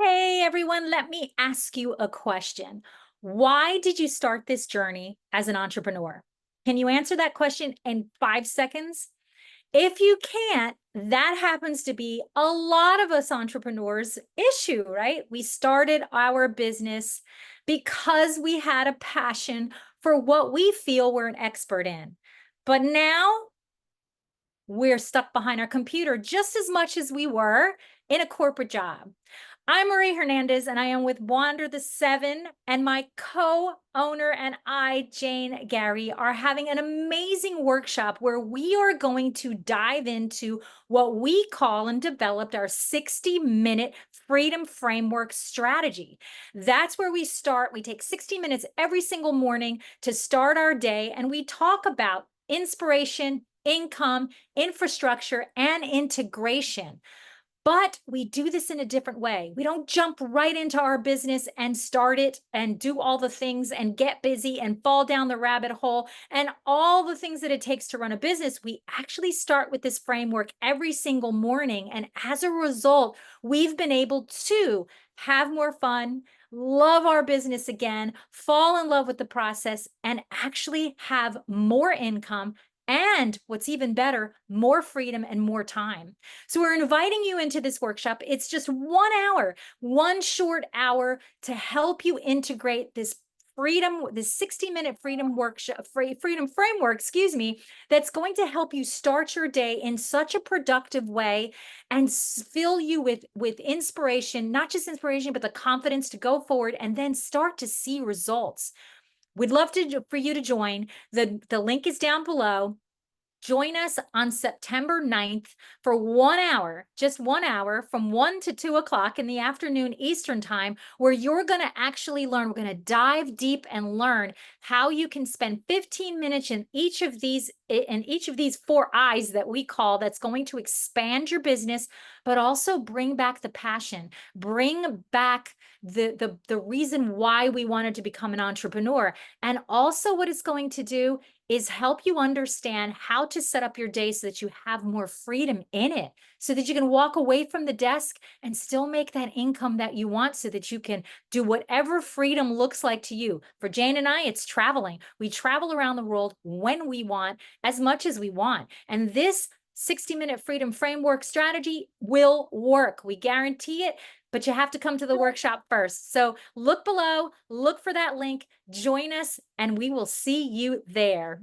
Hey everyone, let me ask you a question. Why did you start this journey as an entrepreneur? Can you answer that question in 5 seconds? If you can't, that happens to be a lot of us entrepreneurs' issue, right? We started our business because we had a passion for what we feel we're an expert in. But now we're stuck behind our computer just as much as we were in a corporate job. I'm Marie Hernandez, and I am with Wander the Seven, and my co-owner and I, Jane Gary, are having an amazing workshop where we are going to dive into what we call and developed our 60-minute freedom framework strategy. That's where we start. We take 60 minutes every single morning to start our day, and we talk about inspiration, income, infrastructure, and integration. But we do this in a different way. We don't jump right into our business and start it and do all the things and get busy and fall down the rabbit hole and all the things that it takes to run a business. We actually start with this framework every single morning. And as a result, we've been able to have more fun, love our business again, fall in love with the process, and actually have more income. And what's even better, more freedom and more time. So we're inviting you into this workshop. It's just 1 hour, one short hour to help you integrate this freedom, this 60-minute freedom workshop, freedom framework, excuse me, that's going to help you start your day in such a productive way and fill you with inspiration, not just inspiration, but the confidence to go forward and then start to see results. We'd love for you to join. The link is down below. Join us on September 9th for 1 hour, just 1 hour from 1 to 2 o'clock in the afternoon Eastern time, where you're going to actually learn. We're going to dive deep and learn how you can spend 15 minutes in each of these 4 I's that we call, that's going to expand your business, but also bring back the passion, bring back the reason why we wanted to become an entrepreneur. And also what it's going to do is help you understand how to set up your day so that you have more freedom in it, so that you can walk away from the desk and still make that income that you want, so that you can do whatever freedom looks like to you. For Jane and I, it's traveling. We travel around the world when we want, as much as we want. And this 60-minute freedom framework strategy will work. We guarantee it, but you have to come to the workshop first. So look below, look for that link, join us, and we will see you there.